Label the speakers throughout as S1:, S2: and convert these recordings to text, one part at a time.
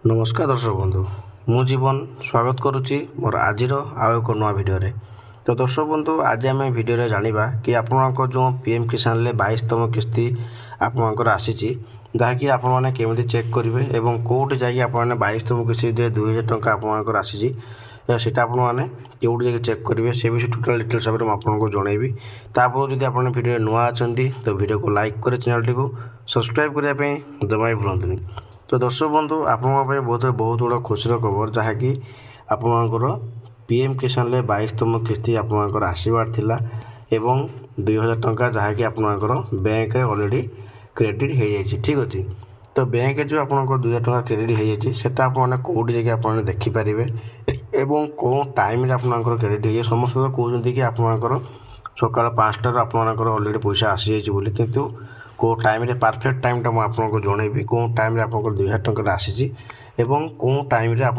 S1: नमस्कार दर्शक बंधु मु जीवन स्वागत करुच्ची मोर आज एक नुआ भिडियो तो दर्शक बंधु आज आम भिडियो जाना कि आपको जो पीएम किसान 22तम किस्ती आपंकर आसी जहाँकि आपने केमी चेक करेंगे और कौट जाकि आप 22तम किस्ती 2000 टंका आपंकर आसी सीटा आपने कौट जाकि चेक करेंगे से विषय टोटाल डिटेल्स भाव में आपको जनइबी तापर जब आप भिडियो नुआ अच्छा तो भिडियो को लाइक कर चैनल टी सब्सक्राइब करने जमा भी भूलुनि। तो दर्शक बंधु आपंप बहुत बड़ा खुशी खबर जहाँकि आपणकर पीएम किसान 22तम किस्ती आपंकर आसबार थिला एवं 2000 टंका जहाँकि आपंकर बैंक रे ऑलरेडी क्रेडिट हो जाए। ठीक अच्छे तो बैंक जो आपंकर 2000 टंका क्रेडिट हो जाए आपने कौट जाकि आप देखिपारे एवं कौ टाइम आपंकर क्रेडिट हो जाए समस्त तो कहते कि आपंकर सकाल 5टार आपंकर ऑलरेडी पैसा आसी जाइए किंतु कौ टाइम परफेक्ट टाइमटा मुझे आपको जनइबी कौ टाइम आप 2000 टंका आसी कौ टाइम आप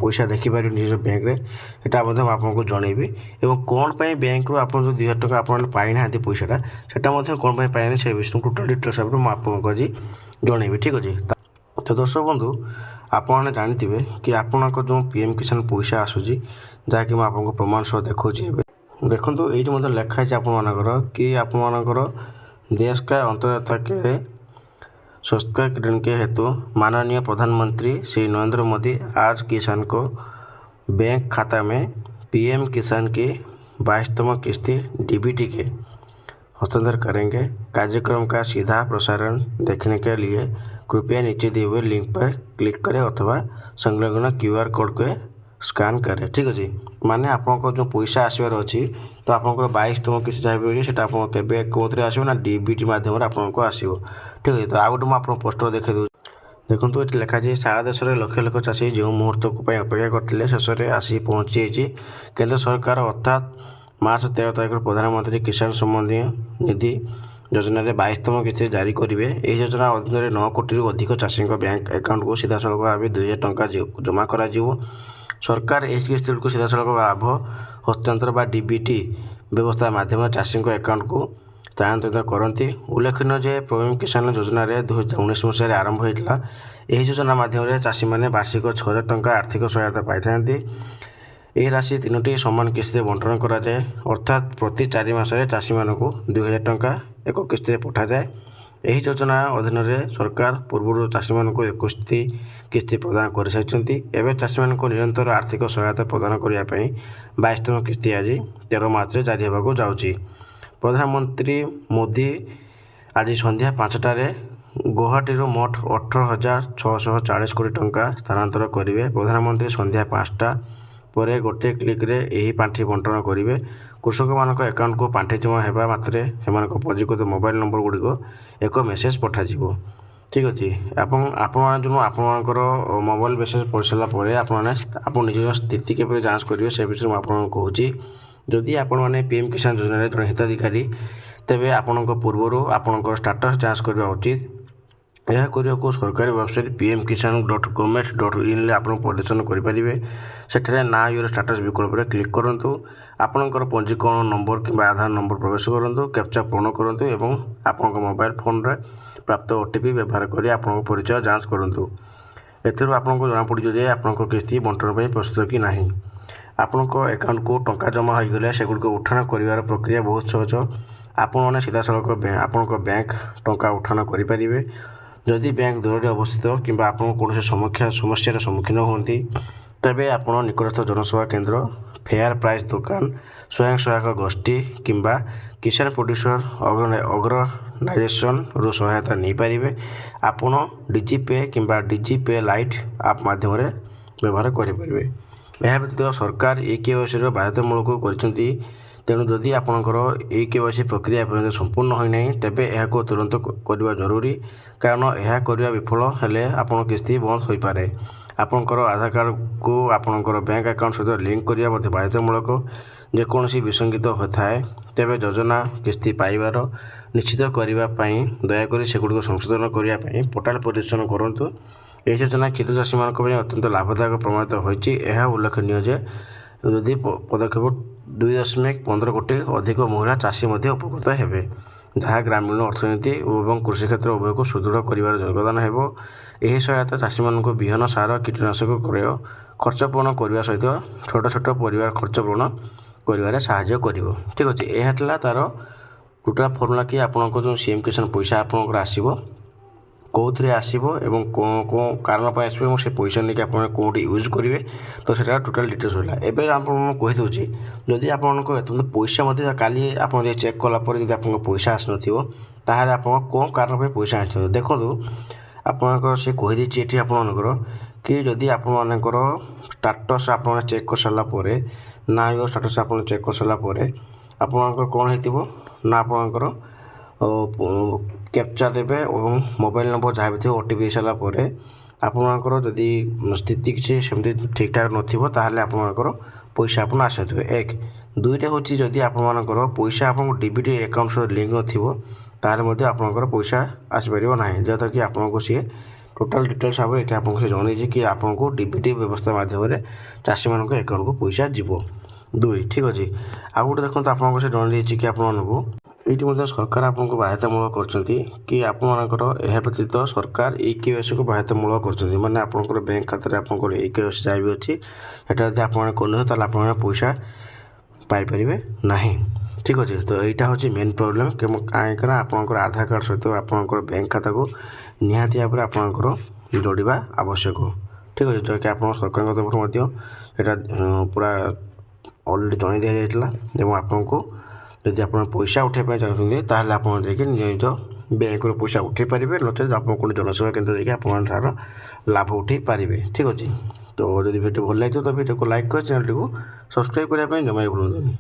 S1: पैसा देखिपारे निज बैंक रे सेटा आपको जनइबी और कौन पाई बैंक रू आप 2000 टंका आप पाई ना पैसाटा से कौन पाई से विषय टोटाल डिटेल्स मुझे आपको आज जनइबी। ठीक अच्छे तो दर्शक बंधु आपने जानते कि आपण जो पीएम किसान पैसा आसूँ जहाँकि मुझे आपको प्रमाण सह देखा देखो ये लिखाई आपर कि आपर देश का अंतर्जाता के सशक्तिकरण के हेतु माननीय प्रधानमंत्री श्री नरेंद्र मोदी आज किसान को बैंक खाता में पीएम किसान की 22तम किस्ती डीबीटी के हस्तांतरण करेंगे। कार्यक्रम का सीधा प्रसारण देखने के लिए कृपया नीचे दिए हुए लिंक पर क्लिक करें अथवा संलग्न क्यूआर कोड को स्कान करें। ठीक अच्छे माने आपको जो पैसा आसबार अच्छी तो आपंकर 22तम किस्ती जहाँ भी होता है कौन आसो ना डीबीटी मध्यम आपको आसो। ठीक है तो आउ गए मुझे पोस्टर देखा दूँ देखो ये लिखाई सारा देश में लक्ष लक्ष चाषी जो मुहूर्त को अपेक्षा करते शेष में आसी पहुँची केंद्र सरकार अर्थात मार्च 13 तारीख प्रधानमंत्री किसान सम्मान निधि योजना 22तम किस्ती जारी करेंगे। यह योजना अधीन 9 कोटी अधिक चाषी बैंक अकाउंट को सीधा सड़क भाव 2000 टंका जमा कर सरकार एच किस्ती को सीधा सड़क लाभ हस्तांतर बा डीबीटी व्यवस्था माध्यम चाषी अकाउंट को स्थानांतरित करती। उल्लेखनीय जे पीएम किसान योजना 2019 मसीह आरंभ होता यह योजना माध्यम चाषी मैंने वार्षिक 6000 टंका आर्थिक सहायता पाई। यह राशि 3टी समान किस्ती बंटन कराए अर्थात प्रति 4 मासरे चाषी मानक 2000 टंका एक किस्ती पठा जाए। यही योजना अधीन सरकार पूर्व चाषी मानक 21टी किस्ती प्रदान कर सारी एवं चाषी मानक निरंतर आर्थिक सहायता प्रदान करने 22तम किस्ती आज 13 मार्च जारी होगा जाऊँगी। प्रधानमंत्री मोदी आज संध्या 5टारे गुवाहाटी मोट 18,640 कोटी टंका स्थानांतर करेंगे। प्रधानमंत्री संध्या 5टा पर गोटे क्लिक रे यही पांठि बंटन करेंगे। कृषक मान अकाउंट को पांठि जमा होगा मात्रे से पंजीकृत मोबाइल नंबर गुड़िक एक मेसेज पठाଯିव। ठीक अच्छे आपंकर मोबाइल मेसेज पढ़ सारापर आप निज स्थिति के जांच करेंगे से विषय मुझे आपको कहूँ। जदि आपण पीएम किसान योजना जड़े हिताधिकारी तेरे आपण पूर्वर आपंकर स्टाटस जांच करने उचित। यह करने को सरकारी वेबसाइट pmkisan.government.in आप प्रदर्शन करेंगे। सेठे ना योर स्टाटस विकल्प क्लिक करूँ आपंकर पंजीकरण नंबर कि आधार नंबर प्रवेश करूँ कैप्चा पूर्ण करूँ और आपंक मोबाइल फोन रे प्राप्त ओटीपी व्यवहार कर आपंक परिचय जांच करूँ। एथर आपको जमापड़े आपंक किस्ती बंटन प्रस्तुत कि नहीं। आपंक अकाउंट को टंका जमा होगले सेगुड़ उठाण कर प्रक्रिया बहुत सहज। आपने सीधा सड़क आपंक बैंक टंका उठाण करेंगे। जदि बैंक दूर अवस्थित कि कौन समस्यार सम्मुखीन होती तेरे आप निकटस्थ जनसेवा केंद्र फेयर प्राइस दुकान स्वयं सहायक गोष्ठी किंबा किसान प्रोड्यूसर ऑर्गेनाइजेशन रू सहायता नहीं पारे। आपन डीजीपे किंबा डीजीपे लाइट आप माध्यम व्यवहार करेंगे। यह व्यतीत सरकार केवाईसी बाध्यतामूलक कर तेणु जदि आपंकर केवाईसी प्रक्रिया पर्यटन संपूर्ण होना तेबे यह तुरंत करने जरूरी कारण यह करने विफल हेले आपन किस्ती बंद हो पारे। आपंकर आधार कार्ड को आपंकर बैंक अकाउंट सहित लिंक करने बाध्यतामूलक जेकोसी विसंगित होता है तेबे योजना किस्ती पाइबार निश्चित करने दयाकोरी सेगुड़ संशोधन करने पोर्टाल परिदर्शन करूँ। यह योजना क्षुद्र चाषी मान अत्यंत लाभदायक प्रमाणित होती। उल्लेखनीय जे जदि पदक्षेप 2.15 कोटी अधिक महिला चाषी उपकृत हेबे जहाँ ग्रामीण अर्थनीति और कृषि क्षेत्र उभय को सुदृढ़ कर योगदान हेबो। ଏହି ସହାୟତା ଚାଷୀମାନଙ୍କୁ ବିହନ ସାର କୀଟନାଶକ କ୍ରୟ ଖର୍ଚ୍ଚ ପୂରଣ କରିବା ସହିତ ଛୋଟ ଛୋଟ ପରିବାର ଖର୍ଚ୍ଚ ପୂରଣ କରିବାରେ ସାହାଯ୍ୟ କରିବ। ଠିକ୍ ଅଛି, ଏହା ଥିଲା ତା'ର ଟୋଟାଲ୍ ଫର୍ମୁଲା କି ଆପଣଙ୍କ ଯେଉଁ CM କିଷାନ ପଇସା ଆପଣଙ୍କର ଆସିବ କେଉଁଥିରେ ଆସିବ ଏବଂ କେଉଁ କାରଣ ପାଇଁ ଆସିବ ଏବଂ ସେ ପଇସା ନେଇକି ଆପଣ କେଉଁଠି ୟୁଜ୍ କରିବେ, ତ ସେଇଟା ଟୋଟାଲ୍ ଡିଟେଲ୍ସ ରହିଲା। ଏବେ ଆପଣଙ୍କୁ କହିଦେଉଛି, ଯଦି ଆପଣଙ୍କ ପଇସା ମଧ୍ୟ କାଲି ଆପଣ ଯଦି ଚେକ୍ କଲା ପରେ ଯଦି ଆପଣଙ୍କ ପଇସା ଆସିନଥିବ, ତାହେଲେ ଆପଣ କେଉଁ କାରଣ ପାଇଁ ପଇସା ଆଣିଛନ୍ତି ଦେଖନ୍ତୁ। ଆପଣଙ୍କର ସେ କହିଦେଇଛି ଏଠି ଆପଣମାନଙ୍କର କି ଯଦି ଆପଣମାନଙ୍କର ଷ୍ଟାଟସ୍ ଆପଣ ଚେକ୍ କରିସାରିଲା ପରେ, ନା ଷ୍ଟାଟସ୍ ଆପଣ ଚେକ୍ କରିସାରିଲା ପରେ ଆପଣଙ୍କର କ'ଣ ହେଇଥିବ ନା ଆପଣଙ୍କର କ୍ୟାପଚା ଦେବେ ଏବଂ ମୋବାଇଲ୍ ନମ୍ବର ଯାହା ବି ଥିବ OTP ଦେଇସାରିଲା ପରେ ଆପଣଙ୍କର ଯଦି ସ୍ଥିତି କିଛି ସେମିତି ଠିକ୍ଠାକ୍ ନଥିବ, ତାହେଲେ ଆପଣଙ୍କର ପଇସା ଆପଣ ଆସିନଥିବ। 1 2ଟା ହେଉଛି ଯଦି ଆପଣମାନଙ୍କର ପଇସା ଆପଣଙ୍କ DBT ଆକାଉଣ୍ଟ ସହ ଲିଙ୍କ୍ ନଥିବ, ତାହେଲେ ମଧ୍ୟ ଆପଣଙ୍କର ପଇସା ଆସିପାରିବ ନାହିଁ। ଯଥା କି ଆପଣଙ୍କୁ ସିଏ ଟୋଟାଲ୍ ଡିଟେଲ୍ସ ଭାବରେ ଏଠି ଆପଣଙ୍କୁ ସେ ଜଣେଇଛି କି ଆପଣଙ୍କୁ DBT ବ୍ୟବସ୍ଥା ମାଧ୍ୟମରେ ଚାଷୀମାନଙ୍କ ଆକାଉଣ୍ଟକୁ ପଇସା ଯିବ। 2 ଠିକ୍ ଅଛି। ଆଉ ଗୋଟେ ଦେଖନ୍ତୁ ଆପଣଙ୍କୁ ସେ ଜଣେଇଛି କି ଆପଣମାନଙ୍କୁ ଏଇଠି ମଧ୍ୟ ସରକାର ଆପଣଙ୍କୁ ବାଧ୍ୟତାମୂଳକ କରିଛନ୍ତି କି ଆପଣମାନଙ୍କର ଏହା ବ୍ୟତୀତ ସରକାର EKYCକୁ ବାଧ୍ୟତାମୂଳକ କରିଛନ୍ତି। ମାନେ ଆପଣଙ୍କର ବ୍ୟାଙ୍କ ଖାତାରେ ଆପଣଙ୍କର EKYC ଯାହା ବି ଅଛି ସେଟା ଯଦି ଆପଣମାନେ କରିନଥିବେ, ତାହେଲେ ଆପଣମାନେ ପଇସା ପାଇପାରିବେ ନାହିଁ। ଠିକ୍ ଅଛି, ତ ଏଇଟା ହେଉଛି ମେନ୍ ପ୍ରୋବ୍ଲେମ୍। କାହିଁକିନା ଆପଣଙ୍କର ଆଧାର କାର୍ଡ଼ ସହିତ ଆପଣଙ୍କର ବ୍ୟାଙ୍କ ଖାତାକୁ ନିହାତି ଭାବରେ ଆପଣଙ୍କର ଯୋଡ଼ିବା ଆବଶ୍ୟକ। ଠିକ୍ ଅଛି, ଯାହାକି ଆପଣ ସରକାରଙ୍କ ତରଫରୁ ମଧ୍ୟ ଏଇଟା ପୁରା ଅଲରେଡ଼ି ଜଣାଇ ଦିଆଯାଇଥିଲା ଏବଂ ଆପଣଙ୍କୁ ଯଦି ଆପଣ ପଇସା ଉଠାଇବା ପାଇଁ ଚାହୁଁଛନ୍ତି, ତାହେଲେ ଆପଣ ଯାଇକି ନିଜ ବ୍ୟାଙ୍କରୁ ପଇସା ଉଠାଇ ପାରିବେ, ନଚେତ୍ ଆପଣ କେଉଁଠି ଜନସେବା କେନ୍ଦ୍ର ଯାଇକି ଆପଣଙ୍କ ଠାରୁ ଲାଭ ଉଠାଇ ପାରିବେ। ଠିକ୍ ଅଛି, ତ ଯଦି ଭିଡ଼ିଓ ଭଲ ଲାଗିଥିବ ତ ଭିଡ଼ିଓକୁ ଲାଇକ୍ କରି ଚ୍ୟାନେଲଟିକୁ ସବସ୍କ୍ରାଇବ୍ କରିବା ପାଇଁ ଜମା ଭୁଲନ୍ତୁନି।